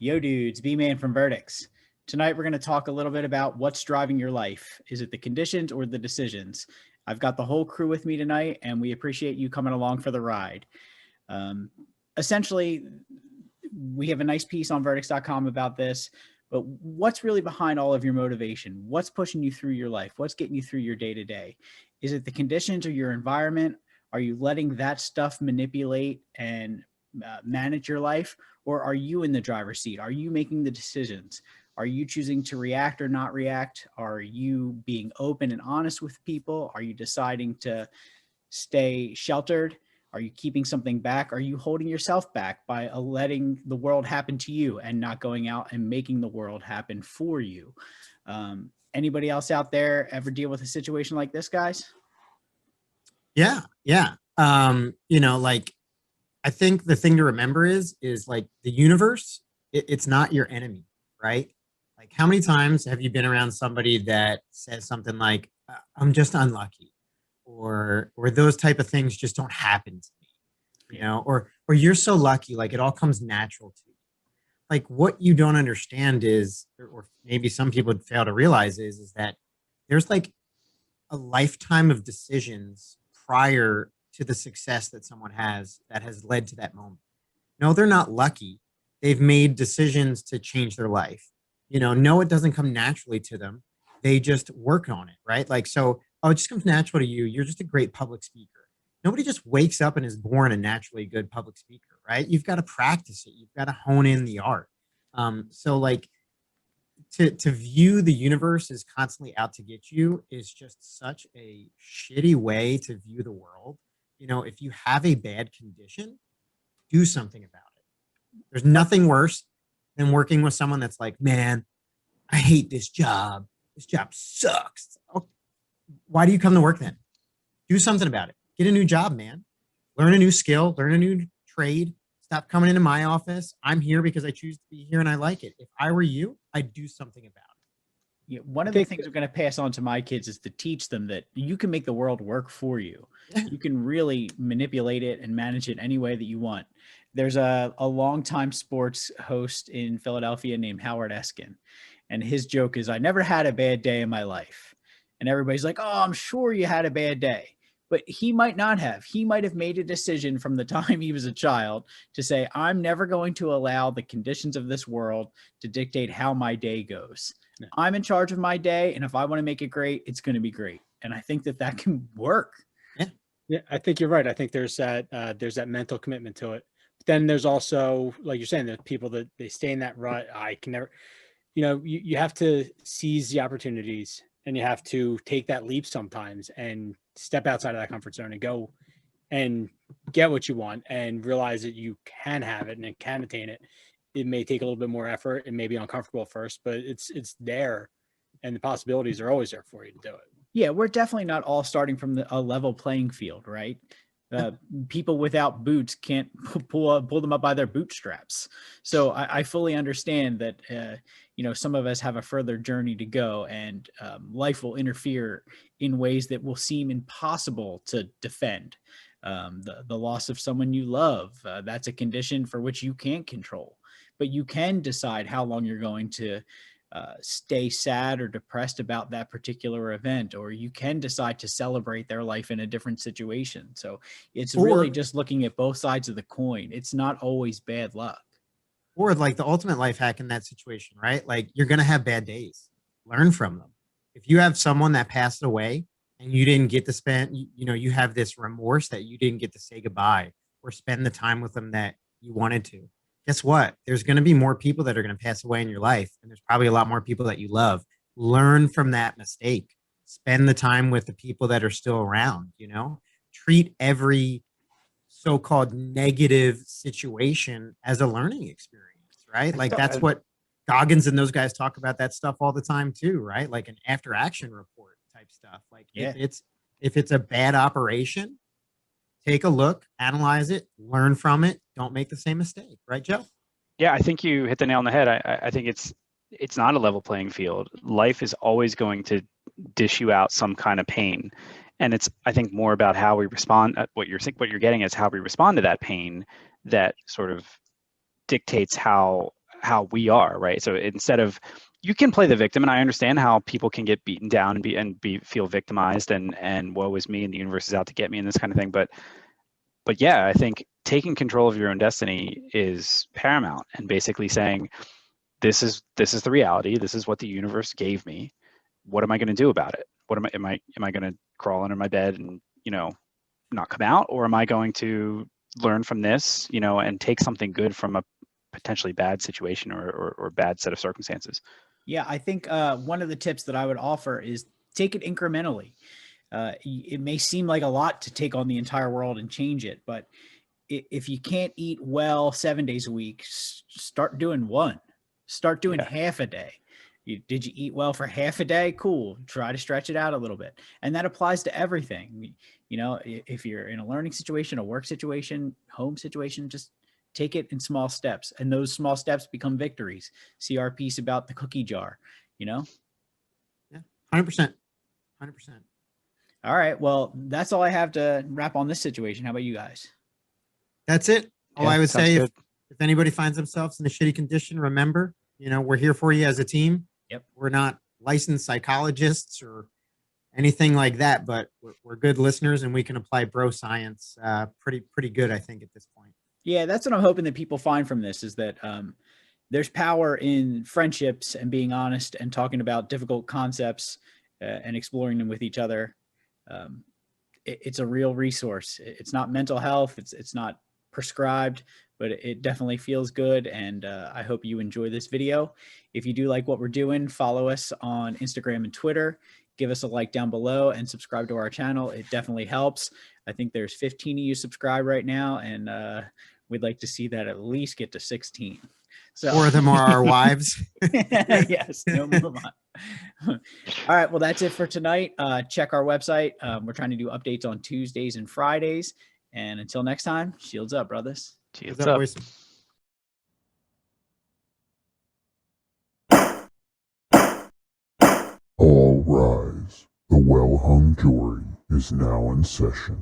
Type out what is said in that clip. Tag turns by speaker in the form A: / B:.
A: Yo, dudes, B-Man from Verdicks. Tonight, we're going to talk a little bit about what's driving your life. Is it the conditions or the decisions? I've got the whole crew with me tonight, and we appreciate you coming along for the ride. Um, Essentially, we have a nice piece on verdicts.com about this, but what's really behind all of your motivation? What's pushing you through your life? What's getting you through your day-to-day? Is it the conditions or your environment? Are you letting that stuff manipulate and manage your life? Or are you in the driver's seat? Are you making the decisions? Are you choosing to react or not react? Are you being open and honest with people? Are you deciding to stay sheltered? Are you keeping something back? Are you holding yourself back by letting the world happen to you and not going out and making the world happen for you? Anybody else out there ever deal with a situation like this, guys?
B: Yeah, yeah. Like I think the thing to remember is like the universe, it's not your enemy, right? Like how many times have you been around somebody that says something like, I'm just unlucky, or those type of things just don't happen to me,
A: Yeah.
B: or you're so lucky, like it all comes natural to you. Like what you don't understand is, or maybe some people would fail to realize is that there's like a lifetime of decisions prior to the success that someone has that has led to that moment. No, they're not lucky. They've made decisions to change their life. No, it doesn't come naturally to them. They just work on it, right? Like, so, oh, it just comes natural to you. You're just a great public speaker. Nobody just wakes up and is born a naturally good public speaker, right? You've got to practice it. You've got to hone in the art. So like to view the universe as constantly out to get you is just such a shitty way to view the world. If you have a bad condition, do something about it. There's nothing worse than working with someone that's like, man, I hate this job. This job sucks. Oh, why do you come to work then? Do something about it. Get a new job, man. Learn a new skill, learn a new trade. Stop coming into my office. I'm here because I choose to be here and I like it. If I were you, I'd do something about
A: Yeah, one
C: I
A: of the
C: think
A: things we're going to pass on to my kids is to teach them that you can make the world work for you.
B: it.
A: You can really manipulate it and manage it any way that you want. There's a longtime sports host in Philadelphia named Howard Eskin, and his joke is, I never had a bad day in my life. And everybody's like, oh, I'm sure you had a bad day. But he might not have. He might have made a decision from the time he was a child to say, I'm never going to allow the conditions of this world to dictate how my day goes. I'm in charge of my day, and if I want to make it great, it's going to be great. And I think that that can work.
C: Yeah, I think you're right. I think there's that mental commitment to it. But then there's also, like you're saying, there's people that they stay in that rut. I can never, you have to seize the opportunities and you have to take that leap sometimes and step outside of that comfort zone and go and get what you want and realize that you can have it and it can attain it. It may take a little bit more effort. It may be uncomfortable at first, but it's there, and the possibilities are always there for you to do it.
A: Yeah, we're definitely not all starting from a level playing field, right? People without boots can't pull them up by their bootstraps. So I fully understand that some of us have a further journey to go, and life will interfere in ways that will seem impossible to defend. The loss of someone you love, that's a condition for which you can't control, but you can decide how long you're going to stay sad or depressed about that particular event, or you can decide to celebrate their life in a different situation. So it's really
B: Or
A: just looking at both sides of the coin. It's not always bad luck.
B: or like the ultimate life hack in that situation, right? Like you're gonna have bad days. Learn from them. If you have someone that passed away and you didn't get to spend, you have this remorse that you didn't get to say goodbye or spend the time with them that you wanted to. Guess what? There's going to be more people that are going to pass away in your life, and there's probably a lot more people that you love. Learn from that mistake. Spend the time with the people that are still around. Treat every so-called negative situation as a learning experience, right? Like that's what Goggins and those guys talk about that stuff all the time too, right? Like an after action report type stuff. Like
A: Yeah.
B: if it's a bad operation, take a look, analyze it, learn from it, don't make the same mistake, right, Joe?
D: Yeah, I think you hit the nail on the head. I think it's not a level playing field. Life is always going to dish you out some kind of pain, and it's, I think, more about how we respond. What you're getting is how we respond to that pain that sort of dictates how we are, right? So instead of, you can play the victim, and I understand how people can get beaten down and feel victimized and woe is me and the universe is out to get me and this kind of thing. But yeah, I think taking control of your own destiny is paramount, and basically saying, this is the reality. This is what the universe gave me. What am I going to do about it? What am I going to crawl under my bed and, not come out, or am I going to learn from this, and take something good from a potentially bad situation or bad set of circumstances?
A: Yeah, I think one of the tips that I would offer is take it incrementally. It may seem like a lot to take on the entire world and change it, but if you can't eat well 7 days a week, start doing one. Start doing half a day. Did you eat well for half a day? Cool. Try to stretch it out a little bit. And that applies to everything. If you're in a learning situation, a work situation, home situation, just take it in small steps. And those small steps become victories. See our piece about the cookie jar,
B: Yeah, 100%. 100%.
A: All right. Well, that's all I have to wrap on this situation. How about you guys?
B: That's it. All I would say,
D: good.
B: if anybody finds themselves in a shitty condition, remember, we're here for you as a team.
A: Yep.
B: We're not licensed psychologists or anything like that, but we're good listeners, and we can apply bro science pretty good, I think, at this point.
A: Yeah, that's what I'm hoping that people find from this, is that there's power in friendships and being honest and talking about difficult concepts and exploring them with each other. It's a real resource. It's not mental health. It's not prescribed, but it definitely feels good. And I hope you enjoy this video. If you do like what we're doing, follow us on Instagram and Twitter. Give us a like down below and subscribe to our channel. It definitely helps. I think there's 15 of you subscribed right now, and we'd like to see that at least get to 16. So
B: 4 of them are our wives.
A: yes, no move on. All right, well, that's it for tonight. Check our website. We're trying to do updates on Tuesdays and Fridays. And until next time, shields up, brothers.
D: Shields
B: What's
D: up.
B: up, boys?
E: All rise. The well-hung jury is now in session.